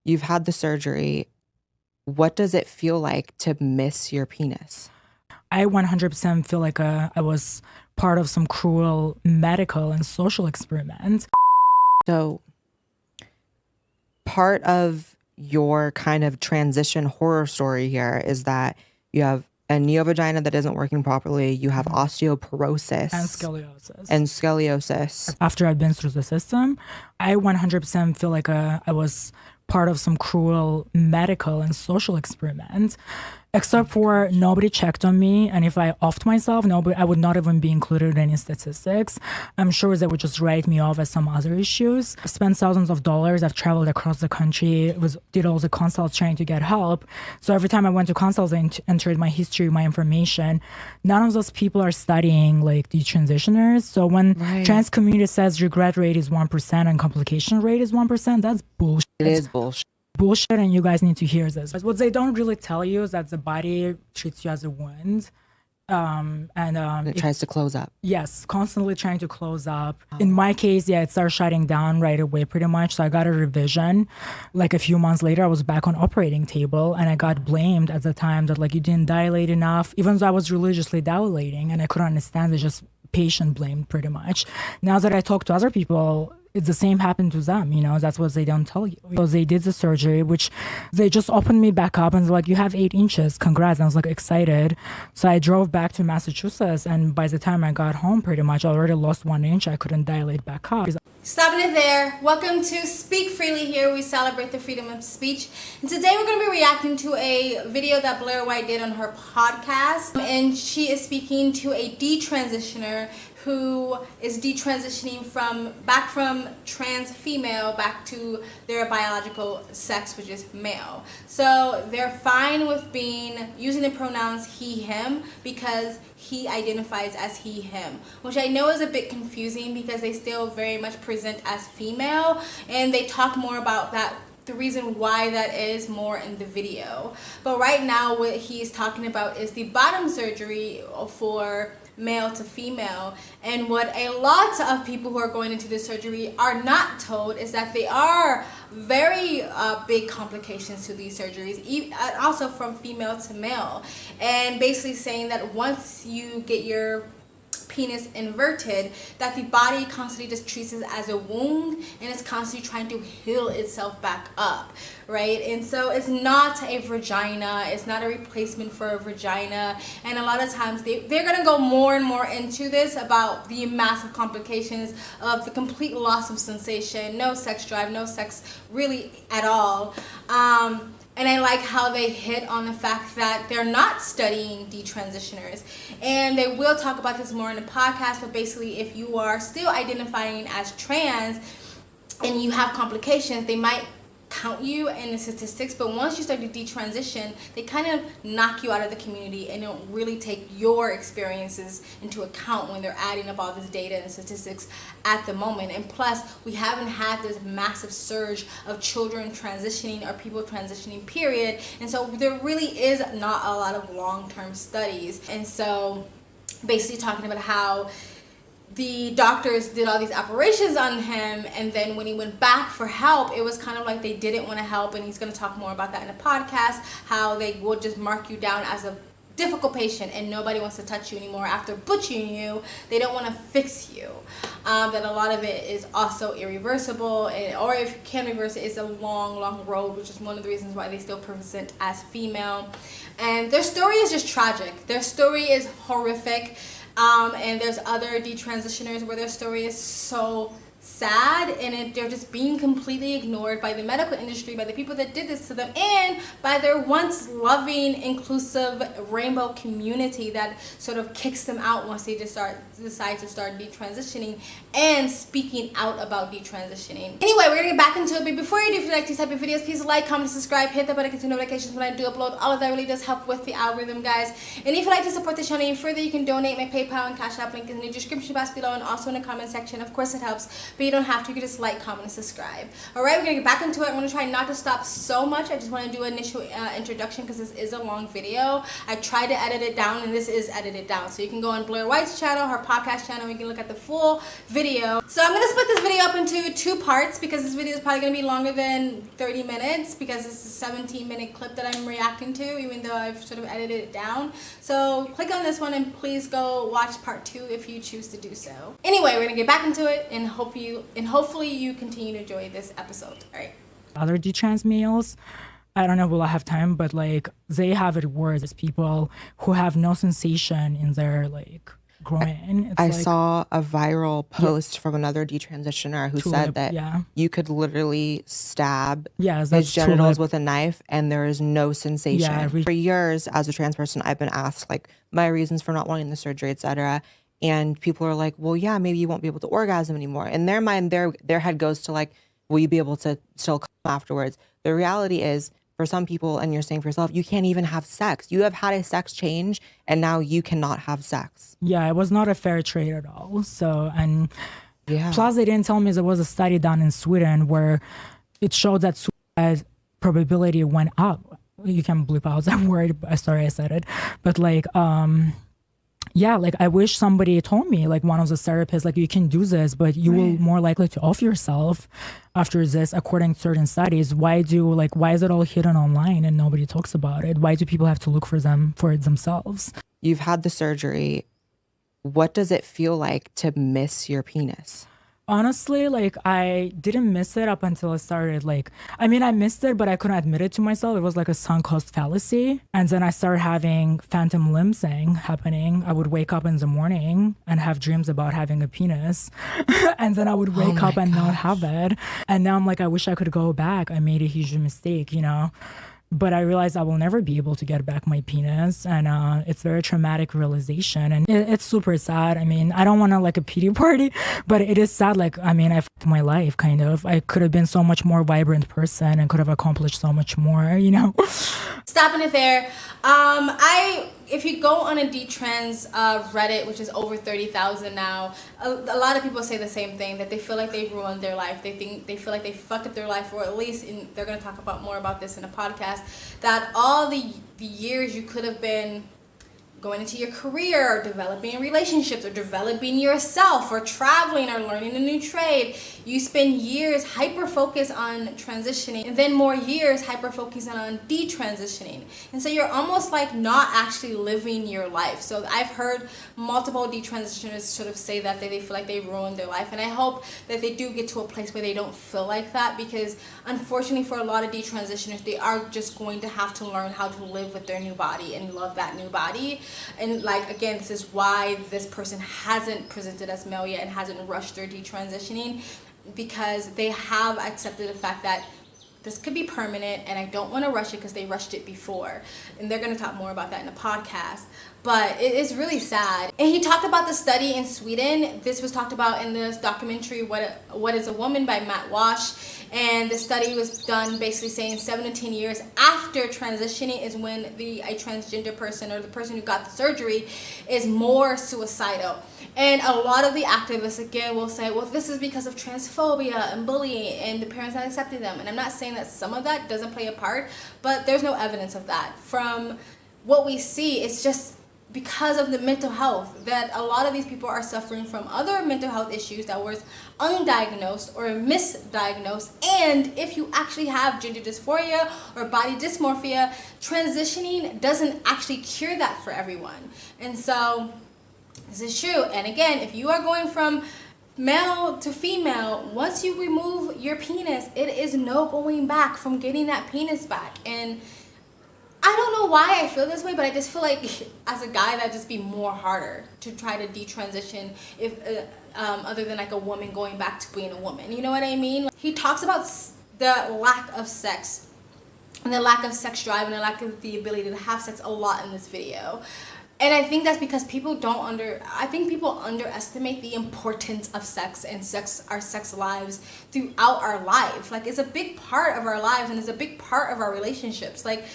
You've had the surgery. What does it feel like to miss your penis? I 100% feel like I was part of some cruel medical and social experiment. So, part of your kind of transition horror story here is that you have a neovagina that isn't working properly, you have osteoporosis And scoliosis. and scoliosis. After I've been through the system, I 100% feel like I was part of some cruel medical and social experiment. Except for nobody checked on me, and if I offed myself, I would not even be included in any statistics. I'm sure they would just write me off as some other issues. I've spent thousands of dollars. I've traveled across the country, did all the consults trying to get help. So every time I went to consults, I entered my history, my information. None of those people are studying like detransitioners. So when trans community says regret rate is 1% and complication rate is 1%, that's bullshit. It is bullshit. And you guys need to hear this. What they don't really tell you is that the body treats you as a wound. It tries to close up. Yes, constantly trying to close up. In my case, it started shutting down right away pretty much. So I got a revision. Like a few months later, I was back on operating table and I got blamed at the time that like you didn't dilate enough, even though I was religiously dilating and I couldn't understand it, just patient blamed pretty much. Now that I talk to other people, it's the same happened to them, that's what they don't tell you. So they did the surgery, which they just opened me back up and they're like, you have 8 inches, congrats. And I was like excited. So I drove back to Massachusetts and by the time I got home pretty much I already lost 1 inch. I couldn't dilate back up. Stopping it there. Welcome to Speak Freely. Here we celebrate the freedom of speech. And today we're going to be reacting to a video that Blaire White did on her podcast. And she is speaking to a detransitioner who is detransitioning back from trans female back to their biological sex, which is male. So they're fine with using the pronouns he, him, because he identifies as he, him, which I know is a bit confusing because they still very much present as female, and they talk more about that, the reason why that is, more in the video. But right now what he's talking about is the bottom surgery for male to female, and what a lot of people who are going into this surgery are not told is that they are very big complications to these surgeries, also from female to male, and basically saying that once you get your penis inverted, that the body constantly just treats it as a wound and it's constantly trying to heal itself back up, right? And so it's not a vagina, it's not a replacement for a vagina, and a lot of times they're gonna go more and more into this about the massive complications of the complete loss of sensation, no sex drive, no sex really at all. And I like how they hit on the fact that they're not studying detransitioners. And they will talk about this more in the podcast, but basically if you are still identifying as trans and you have complications, they might count you in the statistics, but once you start to detransition, they kind of knock you out of the community and don't really take your experiences into account when they're adding up all this data and statistics at the moment. And plus, we haven't had this massive surge of children transitioning or people transitioning, period. And so there really is not a lot of long-term studies. And so basically talking about how the doctors did all these operations on him, and then when he went back for help, it was kind of like they didn't want to help, and he's going to talk more about that in the podcast, how they would just mark you down as a difficult patient and nobody wants to touch you anymore after butchering you. They don't want to fix you. That a lot of it is also irreversible, or if you can reverse it, it's a long road, which is one of the reasons why they still present as female. And their story is just tragic. Their story is horrific. And there's other detransitioners where their story is so sad, and they're just being completely ignored by the medical industry, by the people that did this to them, and by their once loving, inclusive rainbow community that sort of kicks them out once they decide to start detransitioning and speaking out about detransitioning. Anyway, we're gonna get back into it, but before you do, if you like these type of videos, please like, comment, subscribe, hit the button, get notifications when I do upload. All of that really does help with the algorithm, guys. And if you'd like to support the channel even further, you can donate. My PayPal and Cash App link is in the description box below and also in the comment section. Of course, it helps but you don't have to. You can just like, comment, and subscribe. All right, we're gonna get back into it. I'm gonna try not to stop so much. I just want to do an initial introduction because this is a long video. I tried to edit it down, and this is edited down, so you can go on Blaire White's channel, her podcast channel. You can look at the full video. So I'm gonna split this video up into 2 parts because this video is probably gonna be longer than 30 minutes because it's a 17-minute clip that I'm reacting to, even though I've sort of edited it down. So click on this one and please go watch part 2 if you choose to do so. Anyway, we're gonna get back into it and hopefully you continue to enjoy this episode. All right. Other detrans males, I don't know, will I have time, but like they have it worse as people who have no sensation in their like groin. I saw a viral post from another detransitioner who said that you could literally stab his genitals with a knife and there is no sensation. For years as a trans person, I've been asked like my reasons for not wanting the surgery, etc. And people are like, well, yeah, maybe you won't be able to orgasm anymore. In their mind, their head goes to like, will you be able to still come afterwards? The reality is, for some people, and you're saying for yourself, you can't even have sex. You have had a sex change and now you cannot have sex. Yeah, it was not a fair trade at all. So, and plus they didn't tell me there was a study done in Sweden where it showed that suicide probability went up. You can bleep out that word. Sorry, I said it. But like, yeah, like I wish somebody told me, like one of the therapists, like you can do this, but you will more likely to off yourself after this, according to certain studies. Why is it all hidden online and nobody talks about it? Why do people have to look for it themselves? You've had the surgery. What does it feel like to miss your penis? Honestly, like I didn't miss it up until I started I missed it, but I couldn't admit it to myself. It was like a sunk cost fallacy. And then I started having phantom limb thing happening. I would wake up in the morning and have dreams about having a penis. And then I would wake up and not have it. And now I'm like, I wish I could go back. I made a huge mistake, you know? But I realized I will never be able to get back my penis. And it's a very traumatic realization. And it's super sad. I mean, I don't want to like a pity party, but it is sad. Like, I mean, I fucked my life, kind of. I could have been so much more vibrant person and could have accomplished so much more, you know? Stopping it there. If you go on a detrans Reddit, which is over 30,000 now, a lot of people say the same thing, that they feel like they ruined their life. They feel like they fucked up their life, or at least they're going to talk about more about this in a podcast, that all the years you could have been going into your career or developing relationships or developing yourself or traveling or learning a new trade, you spend years hyper-focused on transitioning and then more years hyper-focusing on detransitioning. And so you're almost like not actually living your life. So I've heard multiple detransitioners sort of say that they feel like they ruined their life. And I hope that they do get to a place where they don't feel like that, because unfortunately for a lot of detransitioners, they are just going to have to learn how to live with their new body and love that new body. And like, again, this is why this person hasn't presented as male yet and hasn't rushed their detransitioning, because they have accepted the fact that this could be permanent and I don't want to rush it because they rushed it before. And they're going to talk more about that in the podcast. But it is really sad. And he talked about the study in Sweden. This was talked about in this documentary, What is a Woman by Matt Walsh. And the study was done basically saying 7 to 10 years after transitioning is when a transgender person or the person who got the surgery is more suicidal. And a lot of the activists, again, will say, well, this is because of transphobia and bullying and the parents not accepting them. And I'm not saying that some of that doesn't play a part, but there's no evidence of that. From what we see, it's just because of the mental health, that a lot of these people are suffering from other mental health issues that was undiagnosed or misdiagnosed. And if you actually have gender dysphoria or body dysmorphia, transitioning doesn't actually cure that for everyone. And so this is true. And again, if you are going from male to female, once you remove your penis, it is no going back from getting that penis back. And I don't know why I feel this way, but I just feel like as a guy that'd just be more harder to try to detransition if other than like a woman going back to being a woman. You know what I mean? He talks about the lack of sex and the lack of sex drive and the lack of the ability to have sex a lot in this video. And I think that's because people people underestimate the importance of sex and our sex lives throughout our life. Like, it's a big part of our lives and it's a big part of our relationships. Like,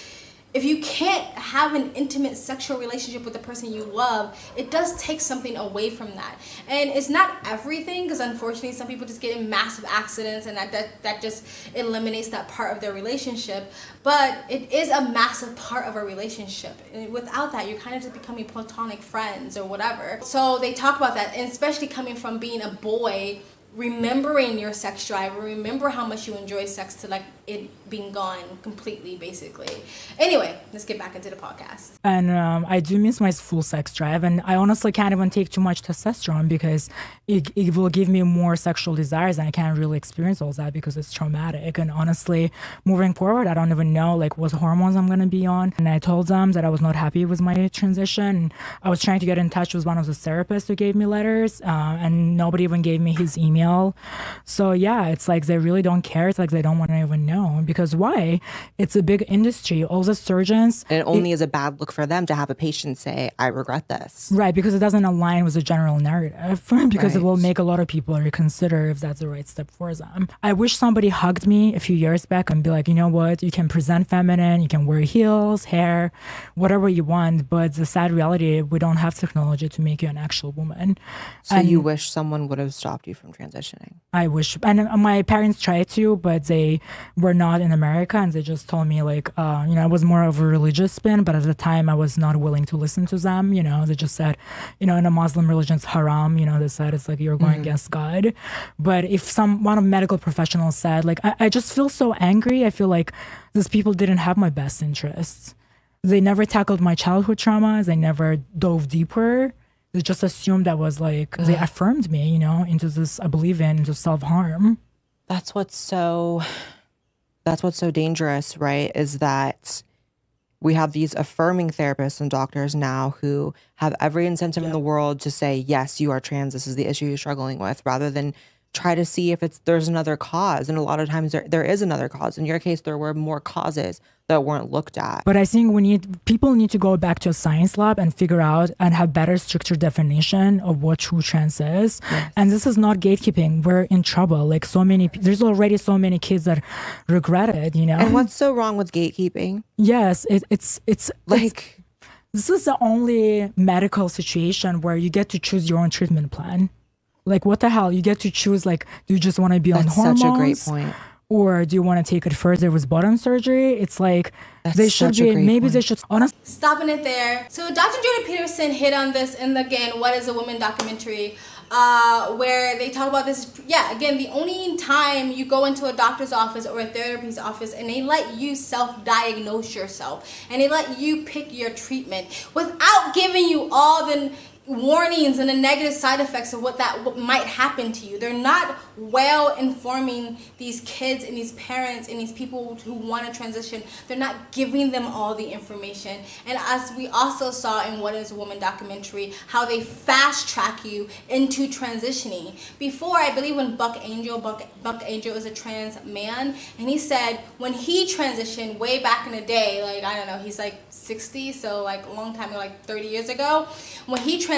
if you can't have an intimate sexual relationship with the person you love, it does take something away from that. And it's not everything, because unfortunately some people just get in massive accidents and that just eliminates that part of their relationship. But it is a massive part of a relationship. And without that, you're kind of just becoming platonic friends or whatever. So they talk about that, and especially coming from being a boy, remembering your sex drive, or remember how much you enjoy sex, to like it being gone completely, basically. Anyway, let's get back into the podcast. And I do miss my full sex drive, and I honestly can't even take too much testosterone because it will give me more sexual desires, and I can't really experience all that because it's traumatic. And honestly, moving forward, I don't even know like what hormones I'm gonna be on. And I told them that I was not happy with my transition. I was trying to get in touch with one of the therapists who gave me letters, and nobody even gave me his email. So yeah, it's like they really don't care. It's like they don't want to even know, because why? It's a big industry. All the surgeons. And it only is a bad look for them to have a patient say, I regret this. Right, because it doesn't align with the general narrative, because it will make a lot of people reconsider if that's the right step for them. I wish somebody hugged me a few years back and be like, you know what, you can present feminine, you can wear heels, hair, whatever you want, but the sad reality, we don't have technology to make you an actual woman. So you wish someone would have stopped you from transitioning? I wish. And my parents tried to, but they were not in America, and they just told me like, it was more of a religious spin, but at the time I was not willing to listen to them. They just said, in a Muslim religion, it's haram. They said it's like you're going against God. But if one of medical professionals said, like, I just feel so angry. I feel like these people didn't have my best interests. They never tackled my childhood traumas. They never dove deeper. They just assumed that was like, they affirmed me, into this, I believe into self-harm. That's what's so dangerous, right? Is that we have these affirming therapists and doctors now who have every incentive in the world to say, yes, you are trans, this is the issue you're struggling with, rather than try to see if there's another cause. And a lot of times there is another cause. In your case, there were more causes that weren't looked at. But I think people need to go back to a science lab and figure out and have better structured definition of what true trans is. Yes. And this is not gatekeeping. We're in trouble. Like there's already so many kids that regret it, And what's so wrong with gatekeeping? Yes, it's like, this is the only medical situation where you get to choose your own treatment plan. Like, what the hell? You get to choose, like, do you just want to be on hormones? That's such a great point. Or do you want to take it further with bottom surgery? It's like, they should honestly. Stopping it there. So Dr. Jordan Peterson hit on this in, again, What is a Woman documentary, where they talk about this. Yeah, again, the only time you go into a doctor's office or a therapist's office and they let you self-diagnose yourself and they let you pick your treatment without giving you all the warnings and the negative side effects of what might happen to you. They're not well informing these kids and these parents and these people who want to transition. They're not giving them all the information. And as we also saw in What is a Woman documentary, how they fast track you into transitioning. Before, I believe when Buck Angel is a trans man, and he said when he transitioned way back in the day, like, I don't know, he's like 60, so like a long time ago, like 30 years ago, when he transitioned,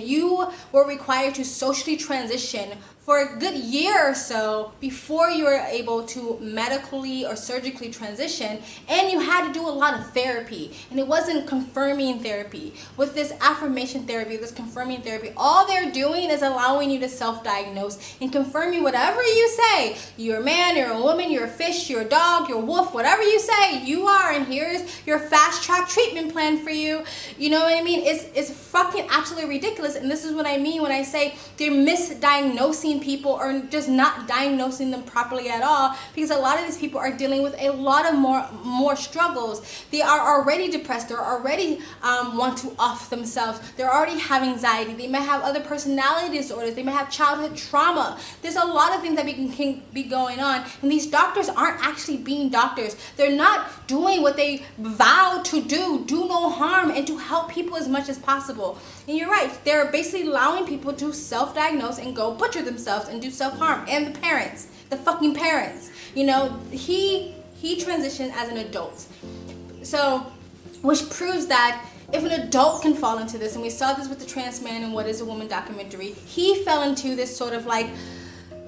you were required to socially transition for a good year or so before you were able to medically or surgically transition, and you had to do a lot of therapy, and it wasn't confirming therapy. With this affirmation therapy, this confirming therapy, all they're doing is allowing you to self-diagnose and confirming whatever you say. You're a man, you're a woman, you're a fish, you're a dog, you're a wolf, whatever you say, you are, and here's your fast-track treatment plan for you. You know what I mean? It's fucking absolutely ridiculous, and this is what I mean when I say they're misdiagnosing people or just not diagnosing them properly at all, because a lot of these people are dealing with a lot of more struggles. They are already depressed, they're already want to off themselves, they're already have anxiety, they may have other personality disorders, they may have childhood trauma. There's a lot of things that can be going on, and these doctors aren't actually being doctors. They're not doing what they vow to do no harm, and to help people as much as possible. And you're right, they're basically allowing people to self-diagnose and go butcher themselves and do self-harm. And the parents, the fucking parents, he transitioned as an adult. So, which proves that if an adult can fall into this, and we saw this with the trans man in What is a Woman documentary, he fell into this sort of like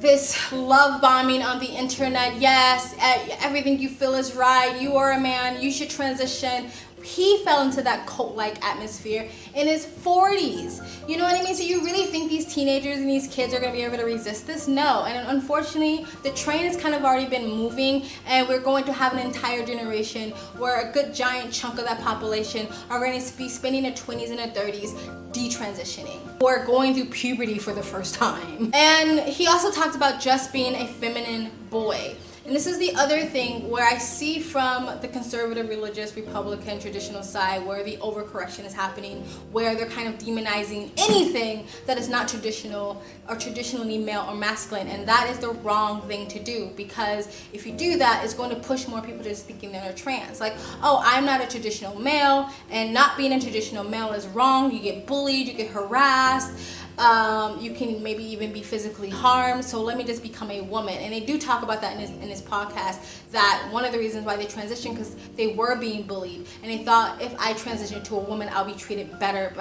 this love bombing on the internet. Yes, everything you feel is right. You are a man. You should transition. He fell into that cult-like atmosphere in his 40s. You know what I mean? So you really think these teenagers and these kids are going to be able to resist this? No. And unfortunately, the train has kind of already been moving, and we're going to have an entire generation where a good giant chunk of that population are going to be spending their 20s and their 30s detransitioning or going through puberty for the first time. And he also talked about just being a feminine boy. And this is the other thing where I see from the conservative, religious, Republican, traditional side where the overcorrection is happening, where they're kind of demonizing anything that is not traditional or traditionally male or masculine. And that is the wrong thing to do, because if you do that, it's going to push more people to just thinking they're trans. Like, oh, I'm not a traditional male, and not being a traditional male is wrong. You get bullied, you get harassed. You can maybe even be physically harmed, so let me just become a woman. And they do talk about that in this podcast, that one of the reasons why they transitioned because they were being bullied, and they thought if I transition to a woman, I'll be treated better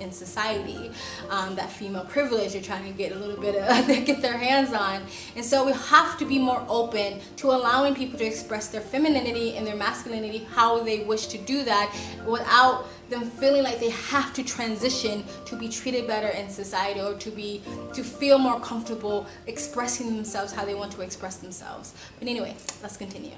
in society. That female privilege they're trying to get a little bit of get their hands on. And so we have to be more open to allowing people to express their femininity and their masculinity how they wish to do that, without them feeling like they have to transition to be treated better in society, or to feel more comfortable expressing themselves how they want to express themselves. But anyway, let's continue.